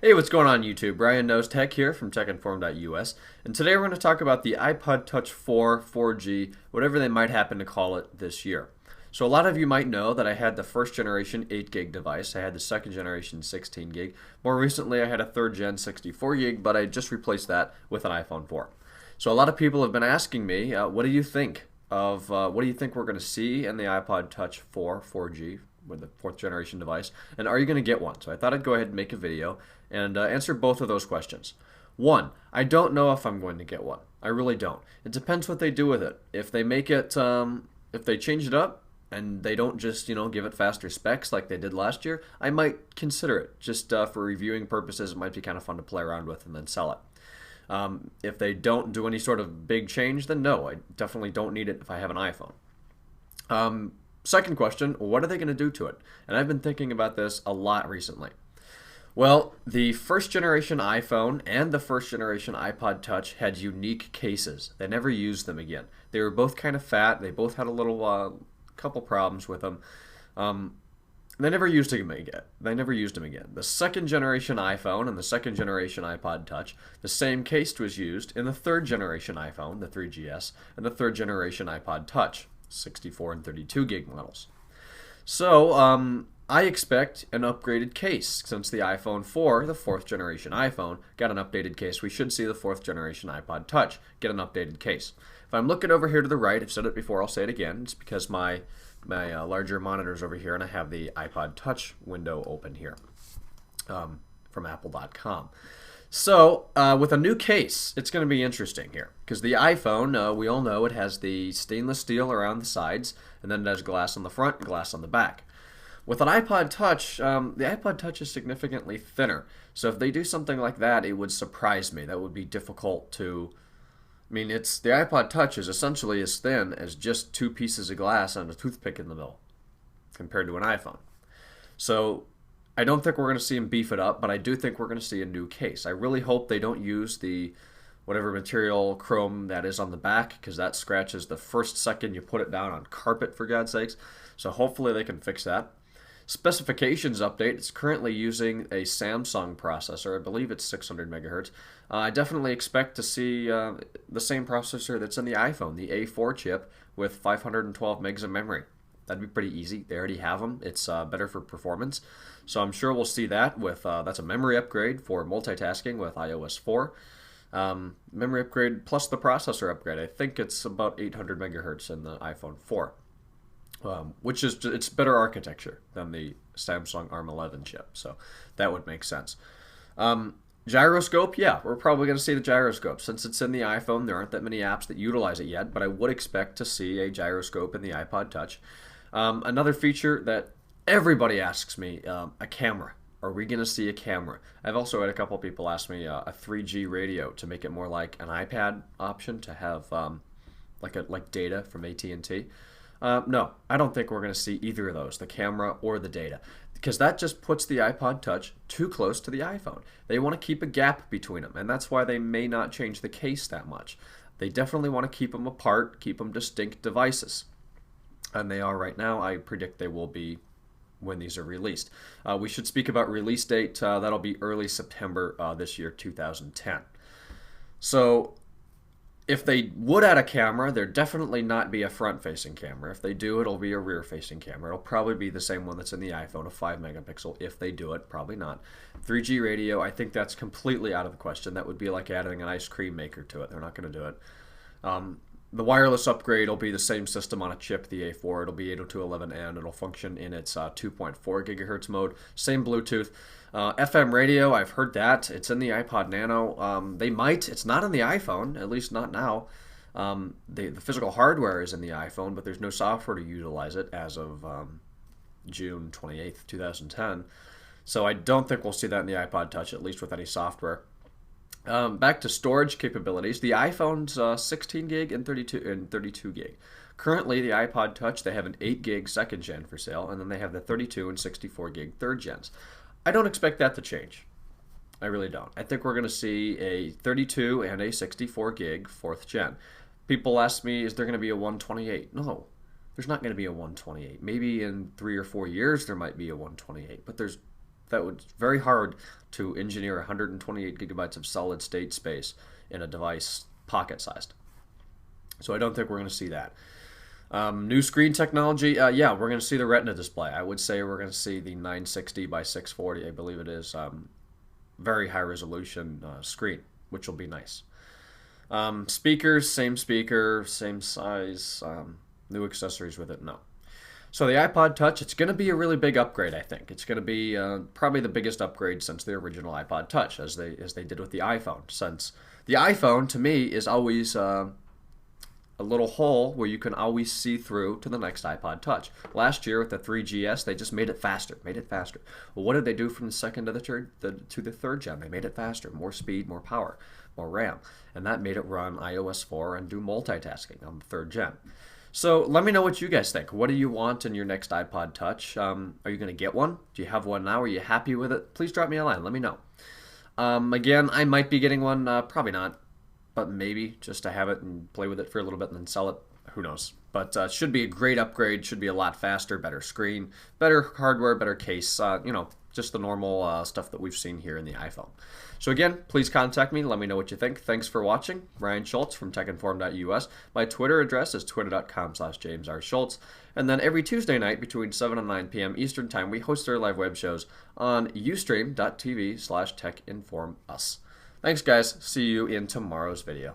Hey, what's going on YouTube? Brian Knows Tech here from TechInform.us, and today we're going to talk about the iPod Touch 4, 4G, whatever they might happen to call it this year. So a lot of you might know that I had the first generation 8 gig device, I had the second generation 16 gig, more recently I had a third gen 64 gig, but I just replaced that with an iPhone 4. So a lot of people have been asking me, what do you think what do you think we're going to see in the iPod Touch 4, 4G, with the fourth generation device, and are you going to get one? So I thought I'd go ahead and make a video and answer both of those questions. One, I don't know if I'm going to get one. I really don't. It depends what they do with it. If they make it, if they change it up and they don't just, give it faster specs like they did last year, I might consider it. Just for reviewing purposes, it might be kind of fun to play around with and then sell it. If they don't do any sort of big change, then no, I definitely don't need it if I have an iPhone. Second question, what are they going to do to it? And I've been thinking about this a lot recently. Well, the first generation iPhone and the first generation iPod Touch had unique cases. They never used them again. They were both kind of fat. They both had a little couple problems with them. They never used them again. The second generation iPhone and the second generation iPod Touch, the same case was used in the third generation iPhone, the 3GS, and the third generation iPod Touch, 64 and 32 gig models. So I expect an upgraded case. Since the iPhone 4, the fourth generation iPhone, got an updated case, we should see the fourth generation iPod Touch get an updated case. If I'm looking over here to the right, I've said it before, I'll say it again. It's because my larger monitor's over here and I have the iPod Touch window open here from apple.com. So, with a new case, it's going to be interesting here, because the iPhone, we all know it has the stainless steel around the sides, and then it has glass on the front and glass on the back. With an iPod Touch, the iPod Touch is significantly thinner, so if they do something like that, it would surprise me. That would be difficult to... the iPod Touch is essentially as thin as just two pieces of glass and a toothpick in the middle, compared to an iPhone. So, I don't think we're going to see them beef it up, but I do think we're going to see a new case. I really hope they don't use the whatever material chrome that is on the back, because that scratches the first second you put it down on carpet, for God's sakes. So hopefully they can fix that. Specifications update. It's currently using a Samsung processor. I believe it's 600 megahertz. I definitely expect to see the same processor that's in the iPhone, the A4 chip, with 512 megs of memory. That'd be pretty easy. They already have them. It's better for performance. So I'm sure we'll see that with, that's a memory upgrade for multitasking with iOS 4. Memory upgrade plus the processor upgrade. I think it's about 800 megahertz in the iPhone 4. Which is, it's better architecture than the Samsung ARM11 chip. So that would make sense. Gyroscope, yeah, we're probably going to see the gyroscope. Since it's in the iPhone, there aren't that many apps that utilize it yet, but I would expect to see a gyroscope in the iPod Touch. Another feature that everybody asks me, a camera. Are we going to see a camera? I've also had a couple people ask me a 3G radio to make it more like an iPad option to have like data from AT&T. No, I don't think we're going to see either of those, the camera or the data, because that just puts the iPod Touch too close to the iPhone. They want to keep a gap between them, and that's why they may not change the case that much. They definitely want to keep them apart, keep them distinct devices. And they are right now. I predict they will be when these are released. We should speak about release date. That'll be early September this year, 2010. So if they would add a camera, there'd definitely not be a front-facing camera. If they do, it'll be a rear-facing camera. It'll probably be the same one that's in the iPhone, a 5 megapixel. If they do it, probably not. 3G radio, I think that's completely out of the question. That would be like adding an ice cream maker to it. They're not going to do it. The wireless upgrade will be the same system on a chip, the A4. It'll be 802.11n. It'll function in its 2.4 gigahertz mode. Same Bluetooth. FM radio, I've heard that. It's in the iPod Nano. They might. It's not in the iPhone, at least not now. The physical hardware is in the iPhone, but there's no software to utilize it as of June 28th, 2010. So I don't think we'll see that in the iPod Touch, at least with any software. Back to storage capabilities. The iPhone's 16 gig and 32 gig. Currently, the iPod Touch, they have an 8 gig second gen for sale, and then they have the 32 and 64 gig third gens. I don't expect that to change. I really don't. I think we're going to see a 32 and a 64 gig fourth gen. People ask me, is there going to be a 128? No, there's not going to be a 128. Maybe in 3 or 4 years there might be a 128, but there's that would very hard to engineer 128 gigabytes of solid state space in a device pocket sized. So I don't think we're going to see that. New screen technology, yeah, we're going to see the retina display. I would say we're going to see the 960 by 640, I believe it is, very high resolution screen, which will be nice. Speakers, speaker, same size, new accessories with it, no. So the iPod Touch, it's going to be a really big upgrade, I think. It's going to be probably the biggest upgrade since the original iPod Touch, as they did with the iPhone. Since the iPhone, to me, is always a little hole where you can always see through to the next iPod Touch. Last year with the 3GS, they just made it faster. Well, what did they do from the second to the third gen? They made it faster, more speed, more power, more RAM, and that made it run iOS 4 and do multitasking on the third gen. So let me know what you guys think. What do you want in your next iPod Touch? Are you going to get one? Do you have one now? Are you happy with it? Please drop me a line. Let me know. Again, I might be getting one. Probably not, but maybe just to have it and play with it for a little bit and then sell it. Who knows? But should be a great upgrade. Should be a lot faster, better screen, better hardware, better case. Just the normal stuff that we've seen here in the iPhone. So again, please contact me. Let me know what you think. Thanks for watching. Ryan Schultz from techinform.us. My Twitter address is twitter.com/JamesRSchultz. And then every Tuesday night between 7 and 9 p.m. Eastern Time, we host our live web shows on ustream.tv/techinformus. Thanks, guys. See you in tomorrow's video.